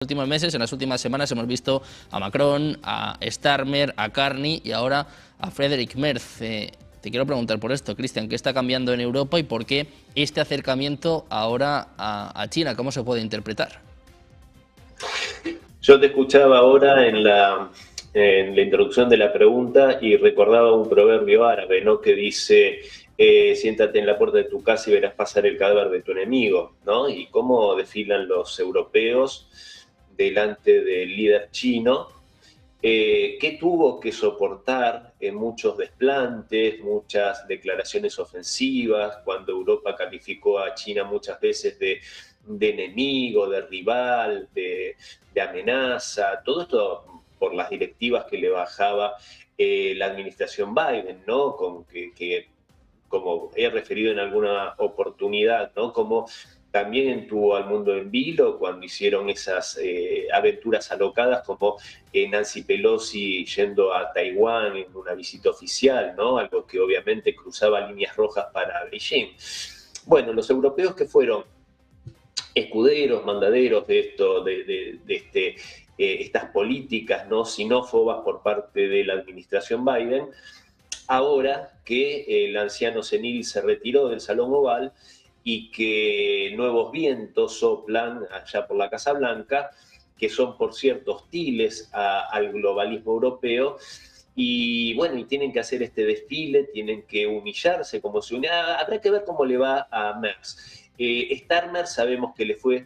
Últimos meses, en las últimas semanas hemos visto a Macron, a Starmer, a Carney y ahora a Friedrich Merz. Te quiero preguntar por esto, Cristian, ¿qué está cambiando en Europa y por qué este acercamiento ahora a China? ¿Cómo se puede interpretar? Yo te escuchaba ahora en la introducción de la pregunta y recordaba un proverbio árabe, ¿no? Que dice, siéntate en la puerta de tu casa y verás pasar el cadáver de tu enemigo, ¿no? Y cómo desfilan los europeos delante del líder chino, que tuvo que soportar muchos desplantes, muchas declaraciones ofensivas, cuando Europa calificó a China muchas veces de enemigo, de rival, de amenaza, todo esto por las directivas que le bajaba la administración Biden, ¿no? Como he referido en alguna oportunidad, ¿no? Como también tuvo al mundo en vilo cuando hicieron esas aventuras alocadas, como Nancy Pelosi yendo a Taiwán en una visita oficial, ¿no? Algo que obviamente cruzaba líneas rojas para Beijing. Bueno, los europeos que fueron escuderos, mandaderos de esto, estas políticas, ¿no? Xenófobas por parte de la administración Biden, ahora que el anciano senil se retiró del Salón Oval y que nuevos vientos soplan allá por la Casa Blanca, que son, por cierto, hostiles al globalismo europeo, y bueno, y tienen que hacer este desfile, tienen que humillarse como se une. Habrá que ver cómo le va a Merz. Starmer sabemos que le fue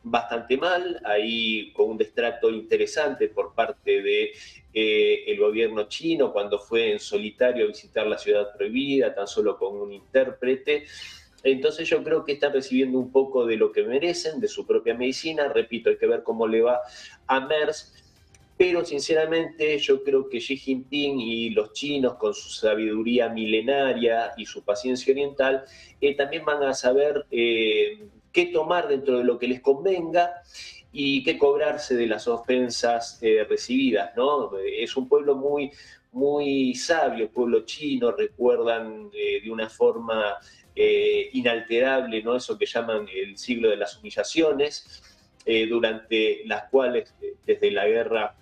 bastante mal, ahí con un destrato interesante por parte de el gobierno chino cuando fue en solitario a visitar la ciudad prohibida, tan solo con un intérprete. Entonces yo creo que están recibiendo un poco de lo que merecen, de su propia medicina. Repito, hay que ver cómo le va a Merz. Pero sinceramente yo creo que Xi Jinping y los chinos, con su sabiduría milenaria y su paciencia oriental, también van a saber qué tomar dentro de lo que les convenga y qué cobrarse de las ofensas recibidas, ¿no? Es un pueblo muy, muy sabio, el pueblo chino, recuerdan de una forma inalterable, ¿no? Eso que llaman el siglo de las humillaciones, durante las cuales, desde la guerra,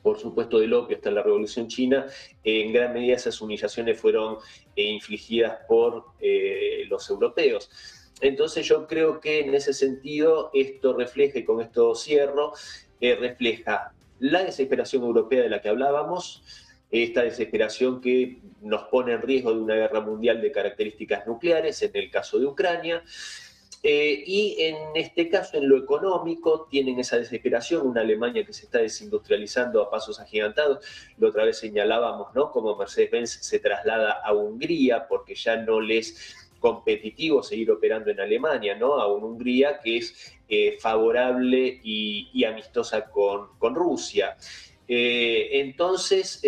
por supuesto, del opio hasta la Revolución China, en gran medida esas humillaciones fueron infligidas por los europeos. Entonces yo creo que en ese sentido esto refleja, y con esto cierro, refleja la desesperación europea de la que hablábamos, esta desesperación que nos pone en riesgo de una guerra mundial de características nucleares, en el caso de Ucrania. Y en este caso, en lo económico, tienen esa desesperación, una Alemania que se está desindustrializando a pasos agigantados. La otra vez señalábamos, ¿no?, como Mercedes-Benz se traslada a Hungría porque ya no les competitivo seguir operando en Alemania, ¿no? A una Hungría que es favorable y amistosa con Rusia. Entonces,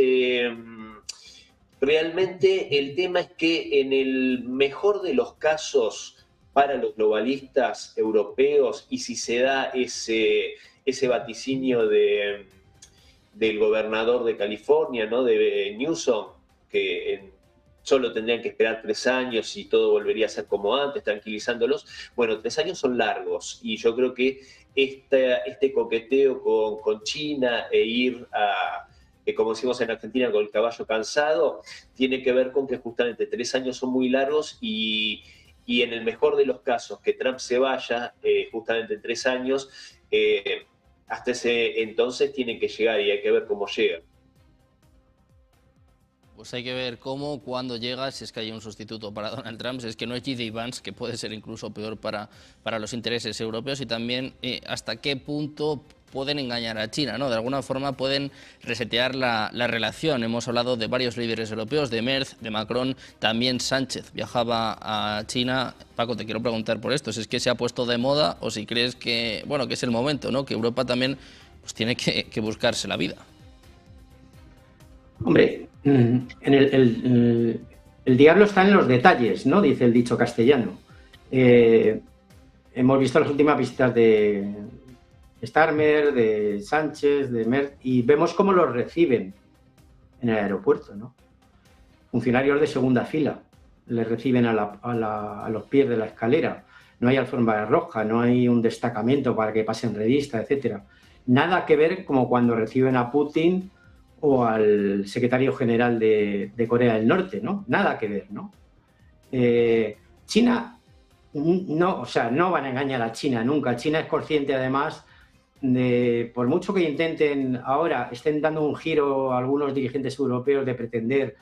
realmente el tema es que en el mejor de los casos para los globalistas europeos, y si se da ese vaticinio del gobernador de California, ¿no?, de Newsom, que solo tendrían que esperar 3 años y todo volvería a ser como antes, tranquilizándolos. Bueno, 3 años son largos y yo creo que este coqueteo con China e ir como decimos en Argentina, con el caballo cansado, tiene que ver con que justamente 3 años son muy largos y en el mejor de los casos que Trump se vaya justamente en 3 años, hasta ese entonces tienen que llegar y hay que ver cómo llegan. Pues hay que ver cómo, cuándo llega, si es que hay un sustituto para Donald Trump, si es que no es J.D. Vance, que puede ser incluso peor para los intereses europeos, y también hasta qué punto pueden engañar a China, ¿no? De alguna forma pueden resetear la relación. Hemos hablado de varios líderes europeos, de Merz, de Macron, también Sánchez viajaba a China. Paco, te quiero preguntar por esto, si es que se ha puesto de moda o si crees que, bueno, que es el momento, ¿no?, que Europa también pues tiene que buscarse la vida. Hombre, el diablo está en los detalles, ¿no?, dice el dicho castellano. Hemos visto las últimas visitas de Starmer, de Sánchez, de Merz, y vemos cómo los reciben en el aeropuerto, ¿no? Funcionarios de segunda fila les reciben a los pies de la escalera. no hay alfombra roja, no hay un destacamento para que pasen revistas, etcétera. Nada que ver como cuando reciben a Putin o al secretario general de Corea del Norte, ¿no? Nada que ver, ¿no? China, no, o sea, no van a engañar a China nunca. China es consciente, además, de, por mucho que intenten ahora, estén dando un giro a algunos dirigentes europeos de pretender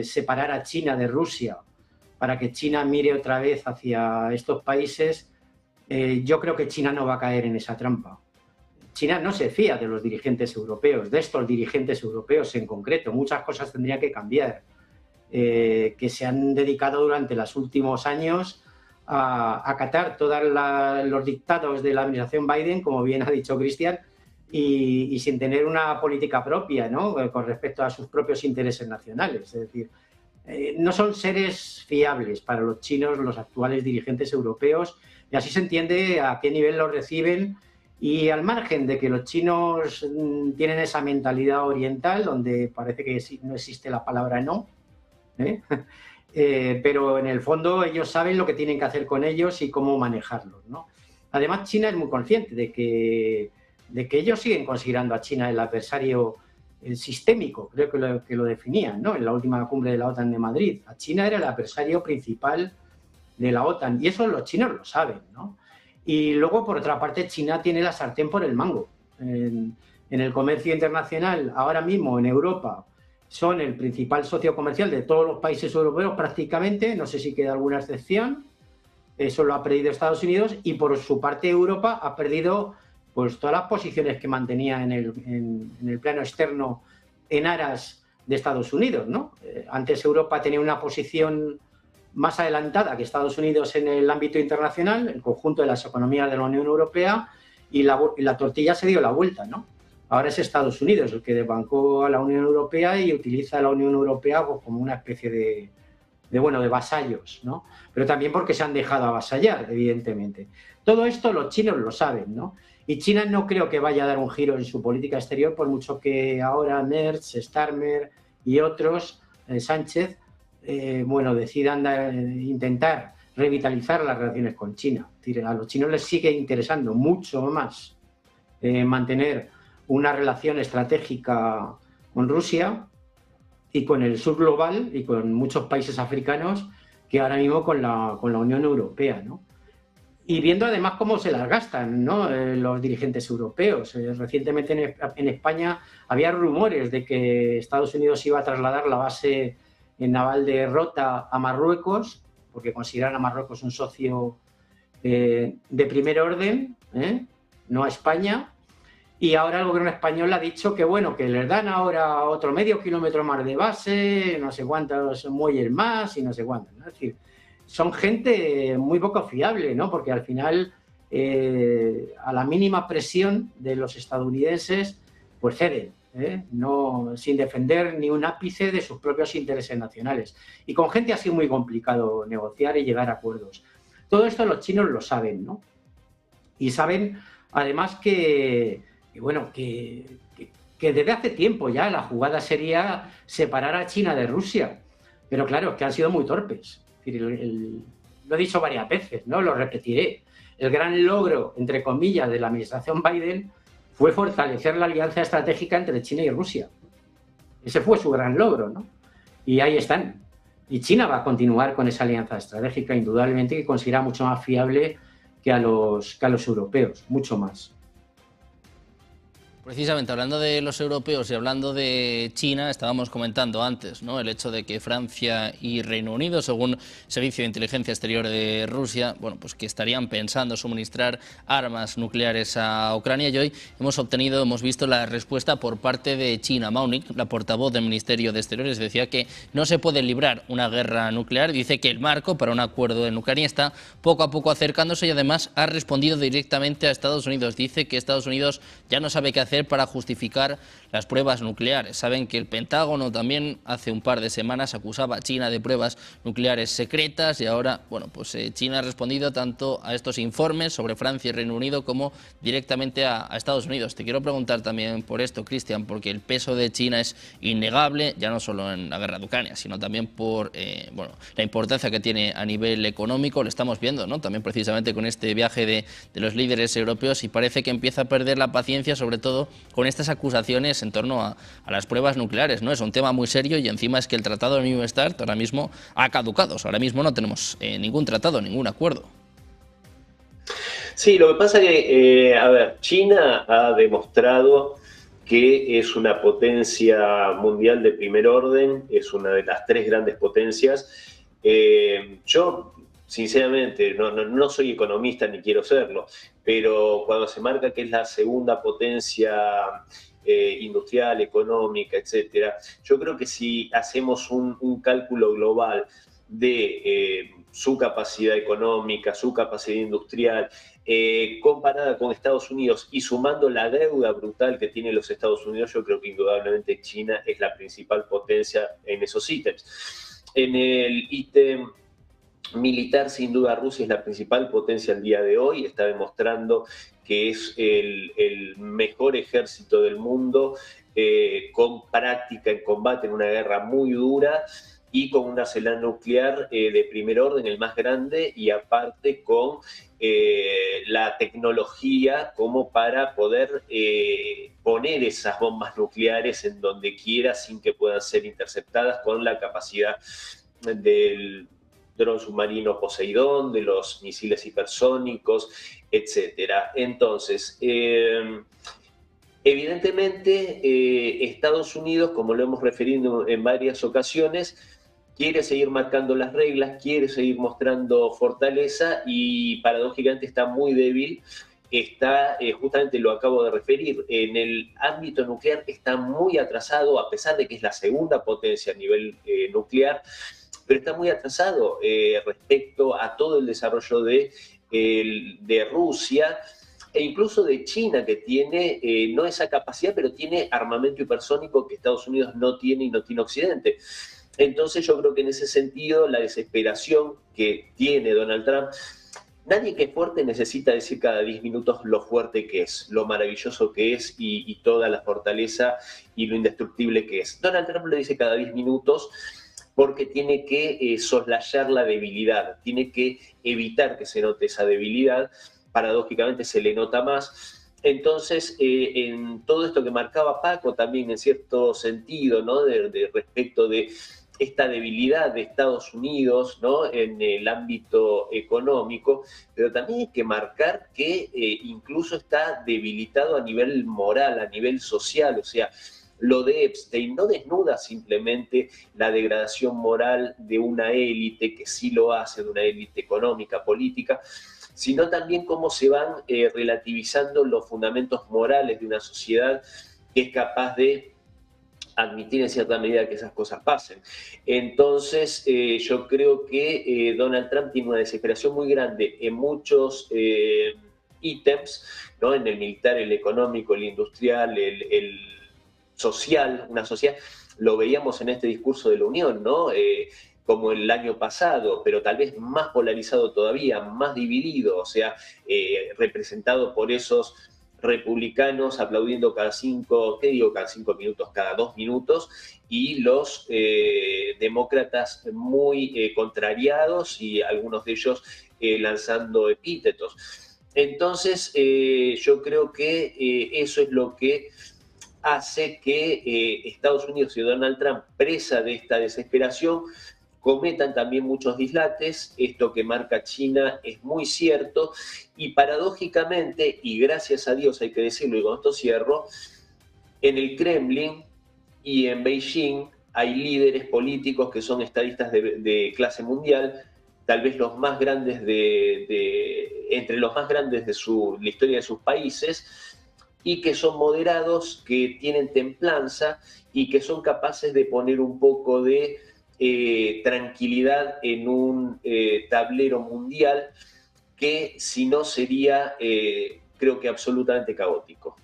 separar a China de Rusia para que China mire otra vez hacia estos países, yo creo que China no va a caer en esa trampa. China no se fía de los dirigentes europeos, de estos dirigentes europeos en concreto. Muchas cosas tendrían que cambiar, que se han dedicado durante los últimos años a acatar todos los dictados de la administración Biden, como bien ha dicho Cristian, y sin tener una política propia, ¿no?, con respecto a sus propios intereses nacionales. Es decir, no son seres fiables para los chinos, los actuales dirigentes europeos, y así se entiende a qué nivel los reciben. Y al margen de que los chinos tienen esa mentalidad oriental, donde parece que no existe la palabra no, pero en el fondo ellos saben lo que tienen que hacer con ellos y cómo manejarlos, ¿no? Además, China es muy consciente de que ellos siguen considerando a China el adversario sistémico, creo que lo definían, ¿no?, en la última cumbre de la OTAN de Madrid. A China era el adversario principal de la OTAN, y eso los chinos lo saben, ¿no? Y luego, por otra parte, China tiene la sartén por el mango. En el comercio internacional, ahora mismo en Europa, son el principal socio comercial de todos los países europeos prácticamente, no sé si queda alguna excepción. Eso lo ha perdido Estados Unidos, y por su parte Europa ha perdido pues todas las posiciones que mantenía en el plano externo en aras de Estados Unidos, ¿no? Antes Europa tenía una posición más adelantada que Estados Unidos en el ámbito internacional, el conjunto de las economías de la Unión Europea, y la tortilla se dio la vuelta, ¿no? Ahora es Estados Unidos el que desbancó a la Unión Europea y utiliza a la Unión Europea pues, como una especie de vasallos, ¿no? Pero también porque se han dejado avasallar, evidentemente. Todo esto los chinos lo saben, ¿no? Y China no creo que vaya a dar un giro en su política exterior, por mucho que ahora Merz, Starmer y otros, Sánchez, decidan intentar revitalizar las relaciones con China. Es decir, a los chinos les sigue interesando mucho más mantener una relación estratégica con Rusia y con el sur global y con muchos países africanos que ahora mismo con la Unión Europea, ¿no? Y viendo además cómo se las gastan, ¿no?, los dirigentes europeos. Recientemente en España había rumores de que Estados Unidos iba a trasladar la base naval de Rota a Marruecos, porque consideran a Marruecos un socio de primer orden, no a España. Y ahora el gobierno español ha dicho que, bueno, que les dan ahora otro medio kilómetro más de base, no sé cuántos muelles más y no sé cuántos, ¿no? Es decir, son gente muy poco fiable, ¿no? Porque al final, a la mínima presión de los estadounidenses, pues ceden, no, sin defender ni un ápice de sus propios intereses nacionales. Y con gente ha sido muy complicado negociar y llegar a acuerdos. Todo esto los chinos lo saben, ¿no? Y saben, además, que desde hace tiempo ya la jugada sería separar a China de Rusia. Pero claro, es que han sido muy torpes. Es decir, lo he dicho varias veces, ¿no? Lo repetiré. El gran logro, entre comillas, de la administración Biden fue fortalecer la alianza estratégica entre China y Rusia. Ese fue su gran logro, ¿no? Y ahí están. Y China va a continuar con esa alianza estratégica, indudablemente, que considera mucho más fiable que a los europeos, mucho más. Precisamente, hablando de los europeos y hablando de China, estábamos comentando antes, ¿no?, el hecho de que Francia y Reino Unido, según el Servicio de Inteligencia Exterior de Rusia, bueno, pues que estarían pensando suministrar armas nucleares a Ucrania, y hoy hemos visto la respuesta por parte de China. Mao Ning, la portavoz del Ministerio de Exteriores, decía que no se puede librar una guerra nuclear. Dice que el marco para un acuerdo en Ucrania está poco a poco acercándose, y además ha respondido directamente a Estados Unidos. Dice que Estados Unidos ya no sabe qué hacer hacer para justificar las pruebas nucleares. Saben que el Pentágono también hace un par de semanas acusaba a China de pruebas nucleares secretas y ahora, bueno, pues China ha respondido tanto a estos informes sobre Francia y Reino Unido como directamente a Estados Unidos. Te quiero preguntar también por esto, Cristian, porque el peso de China es innegable, ya no solo en la guerra de Ucrania, sino también por bueno, la importancia que tiene a nivel económico. Lo estamos viendo, ¿no? También precisamente con este viaje de los líderes europeos, y parece que empieza a perder la paciencia, sobre todo con estas acusaciones en torno a las pruebas nucleares, ¿no? Es un tema muy serio y encima es que el tratado de New START ahora mismo ha caducado. O sea, ahora mismo no tenemos ningún tratado, ningún acuerdo. Sí, lo que pasa que, a ver, China ha demostrado que es una potencia mundial de primer orden, es una de las 3 grandes potencias. Yo, sinceramente, no soy economista ni quiero serlo, pero cuando se marca que es la segunda potencia industrial, económica, etcétera, yo creo que si hacemos un cálculo global de su capacidad económica, su capacidad industrial, comparada con Estados Unidos y sumando la deuda brutal que tienen los Estados Unidos, yo creo que indudablemente China es la principal potencia en esos ítems. En el ítem militar, sin duda, Rusia es la principal potencia al día de hoy, está demostrando que es el mejor ejército del mundo, con práctica en combate en una guerra muy dura, y con un arsenal nuclear de primer orden, el más grande, y aparte con la tecnología como para poder poner esas bombas nucleares en donde quiera sin que puedan ser interceptadas, con la capacidad del dron submarino Poseidón, de los misiles hipersónicos, etcétera. Entonces, evidentemente, Estados Unidos, como lo hemos referido en varias ocasiones, quiere seguir marcando las reglas, quiere seguir mostrando fortaleza y paradójicamente está muy débil. Está, justamente lo acabo de referir, en el ámbito nuclear está muy atrasado, a pesar de que es la segunda potencia a nivel nuclear, pero está muy atrasado respecto a todo el desarrollo de Rusia e incluso de China, que tiene no esa capacidad, pero tiene armamento hipersónico que Estados Unidos no tiene y no tiene Occidente. Entonces yo creo que en ese sentido la desesperación que tiene Donald Trump, nadie que es fuerte necesita decir cada 10 minutos lo fuerte que es, lo maravilloso que es y toda la fortaleza y lo indestructible que es. Donald Trump lo dice cada 10 minutos porque tiene que soslayar la debilidad, tiene que evitar que se note esa debilidad. Paradójicamente se le nota más. Entonces, en todo esto que marcaba Paco también, en cierto sentido, ¿no? de respecto de esta debilidad de Estados Unidos, ¿no? En el ámbito económico, pero también hay que marcar que incluso está debilitado a nivel moral, a nivel social. O sea, lo de Epstein no desnuda simplemente la degradación moral de una élite, que sí lo hace, de una élite económica, política, sino también cómo se van relativizando los fundamentos morales de una sociedad que es capaz de admitir en cierta medida que esas cosas pasen. Entonces, yo creo que Donald Trump tiene una desesperación muy grande en muchos ítems, ¿no? En el militar, el económico, el industrial, el social, una sociedad. Lo veíamos en este discurso de la Unión, ¿no? Como el año pasado, pero tal vez más polarizado todavía, más dividido, o sea, representado por esos republicanos aplaudiendo cada 5, ¿qué digo? Cada 5 minutos, cada 2 minutos, y los demócratas muy contrariados y algunos de ellos lanzando epítetos. Entonces, yo creo que eso es lo que hace que Estados Unidos y Donald Trump, presa de esta desesperación, cometan también muchos dislates. Esto que marca China es muy cierto, y paradójicamente, y gracias a Dios hay que decirlo, y con esto cierro, en el Kremlin y en Beijing hay líderes políticos que son estadistas de clase mundial, tal vez los más grandes entre los más grandes de la historia de sus países, y que son moderados, que tienen templanza y que son capaces de poner un poco de tranquilidad en un tablero mundial que si no sería, creo que absolutamente caótico.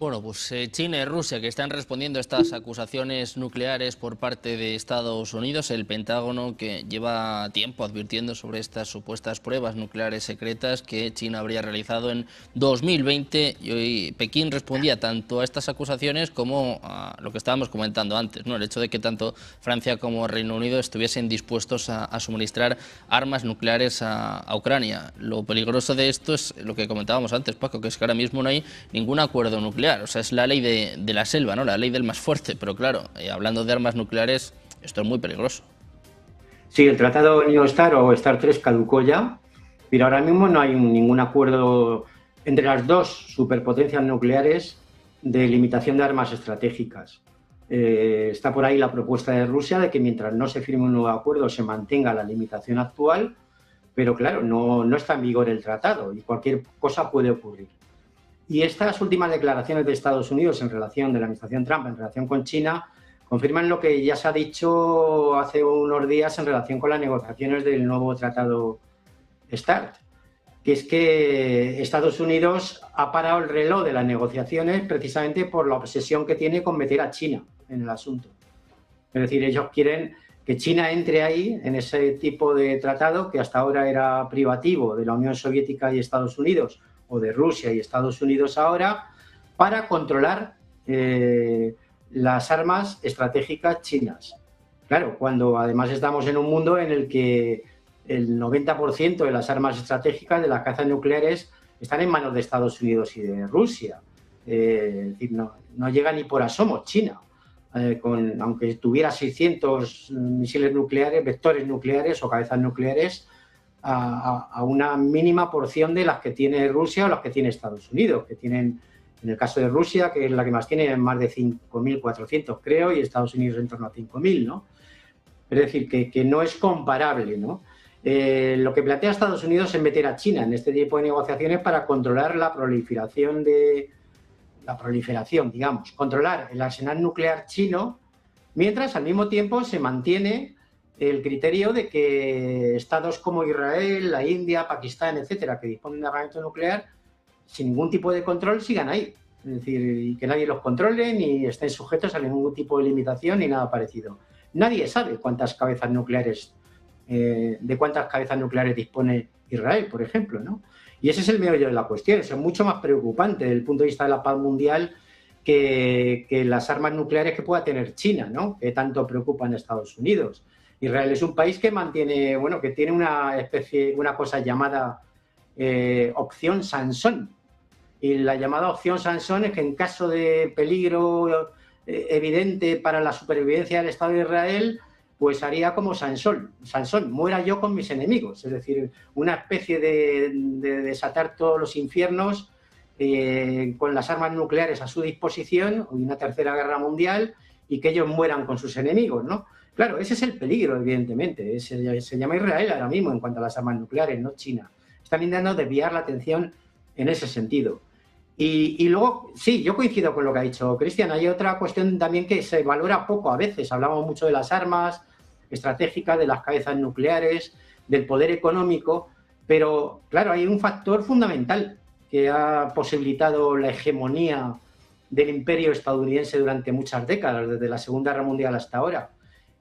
Bueno, pues China y Rusia, que están respondiendo a estas acusaciones nucleares por parte de Estados Unidos, el Pentágono, que lleva tiempo advirtiendo sobre estas supuestas pruebas nucleares secretas que China habría realizado en 2020, y hoy Pekín respondía tanto a estas acusaciones como a lo que estábamos comentando antes, ¿no? El hecho de que tanto Francia como Reino Unido estuviesen dispuestos a suministrar armas nucleares a Ucrania. Lo peligroso de esto es lo que comentábamos antes, Paco, que es que ahora mismo no hay ningún acuerdo nuclear. O sea, es la ley de la selva, ¿no? La ley del más fuerte. Pero claro, hablando de armas nucleares, esto es muy peligroso. Sí, el tratado New START o START 3 caducó ya, pero ahora mismo no hay ningún acuerdo entre las dos superpotencias nucleares de limitación de armas estratégicas. Está por ahí la propuesta de Rusia de que mientras no se firme un nuevo acuerdo se mantenga la limitación actual, pero claro, no está en vigor el tratado y cualquier cosa puede ocurrir. Y estas últimas declaraciones de Estados Unidos de la administración Trump en relación con China confirman lo que ya se ha dicho hace unos días en relación con las negociaciones del nuevo tratado START, que es que Estados Unidos ha parado el reloj de las negociaciones precisamente por la obsesión que tiene con meter a China en el asunto. Es decir, ellos quieren que China entre ahí en ese tipo de tratado que hasta ahora era privativo de la Unión Soviética y Estados Unidos, o de Rusia y Estados Unidos ahora, para controlar las armas estratégicas chinas. Claro, cuando además estamos en un mundo en el que el 90% de las armas estratégicas, de las cazas nucleares, están en manos de Estados Unidos y de Rusia. Es decir, no llega ni por asomo China, aunque tuviera 600 misiles nucleares, vectores nucleares o cabezas nucleares, a una mínima porción de las que tiene Rusia o las que tiene Estados Unidos, que tienen, en el caso de Rusia, que es la que más tiene, más de 5.400 creo, y Estados Unidos en torno a 5.000, ¿no? Es decir, que no es comparable, ¿no? Lo que plantea Estados Unidos es meter a China en este tipo de negociaciones para controlar la proliferación, digamos, controlar el arsenal nuclear chino, mientras al mismo tiempo se mantiene el criterio de que estados como Israel, la India, Pakistán, etcétera, que disponen de armamento nuclear, sin ningún tipo de control, sigan ahí. Es decir, y que nadie los controle ni estén sujetos a ningún tipo de limitación ni nada parecido. Nadie sabe cuántas cabezas nucleares, de cuántas cabezas nucleares dispone Israel, por ejemplo, ¿no? Y ese es el meollo de la cuestión. Eso es mucho más preocupante desde el punto de vista de la paz mundial que las armas nucleares que pueda tener China, ¿no? Que tanto preocupan a Estados Unidos. Israel es un país que mantiene, bueno, que tiene una cosa llamada opción Sansón. Y la llamada opción Sansón es que en caso de peligro evidente para la supervivencia del Estado de Israel, pues haría como Sansón, muera yo con mis enemigos. Es decir, una especie de desatar todos los infiernos con las armas nucleares a su disposición, y una tercera guerra mundial, y que ellos mueran con sus enemigos, ¿no? Claro, ese es el peligro, evidentemente. Se llama Israel ahora mismo en cuanto a las armas nucleares, no China. Están intentando desviar la atención en ese sentido. Y luego, sí, yo coincido con lo que ha dicho Cristian. Hay otra cuestión también que se valora poco a veces. Hablamos mucho de las armas estratégicas, de las cabezas nucleares, del poder económico, pero claro, hay un factor fundamental que ha posibilitado la hegemonía del imperio estadounidense durante muchas décadas, desde la Segunda Guerra Mundial hasta ahora,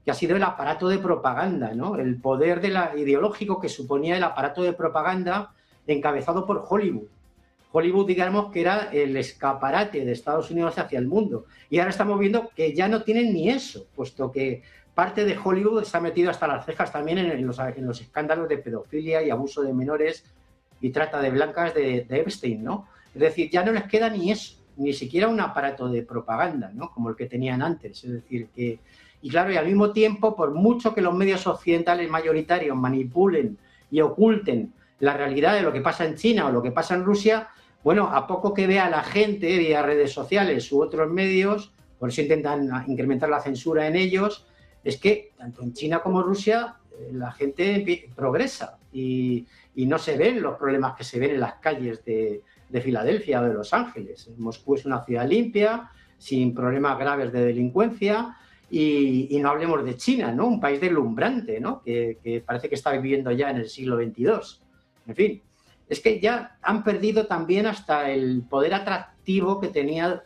que ha sido el aparato de propaganda, ¿no? El poder ideológico que suponía el aparato de propaganda encabezado por Hollywood. Hollywood, digamos, que era el escaparate de Estados Unidos hacia el mundo. Y ahora estamos viendo que ya no tienen ni eso, puesto que parte de Hollywood está metido hasta las cejas también en los escándalos de pedofilia y abuso de menores y trata de blancas de Epstein, ¿no? Es decir, ya no les queda ni eso, ni siquiera un aparato de propaganda, ¿no? Como el que tenían antes. Es decir, que... Y claro, y al mismo tiempo, por mucho que los medios occidentales mayoritarios manipulen y oculten la realidad de lo que pasa en China o lo que pasa en Rusia, bueno, a poco que vea la gente vía redes sociales u otros medios, por eso intentan incrementar la censura en ellos, es que tanto en China como en Rusia la gente progresa y no se ven los problemas que se ven en las calles de Filadelfia o de Los Ángeles. Moscú es una ciudad limpia, sin problemas graves de delincuencia. Y no hablemos de China, ¿no? Un país deslumbrante, ¿no? Que parece que está viviendo ya en el siglo XXII. En fin, es que ya han perdido también hasta el poder atractivo que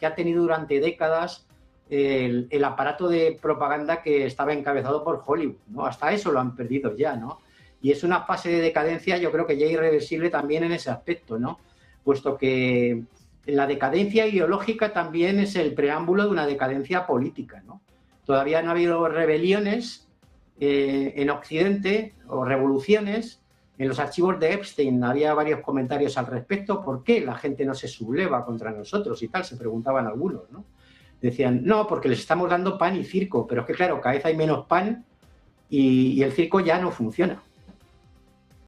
ha tenido durante décadas el aparato de propaganda que estaba encabezado por Hollywood, ¿no? Hasta eso lo han perdido ya, ¿no? Y es una fase de decadencia, yo creo que ya irreversible también en ese aspecto, ¿no? Puesto que la decadencia ideológica también es el preámbulo de una decadencia política, ¿no? Todavía no ha habido rebeliones en Occidente o revoluciones. En los archivos de Epstein había varios comentarios al respecto. ¿Por qué la gente no se subleva contra nosotros y tal? Se preguntaban algunos, ¿no? Decían, no, porque les estamos dando pan y circo, pero es que claro, cada vez hay menos pan y el circo ya no funciona.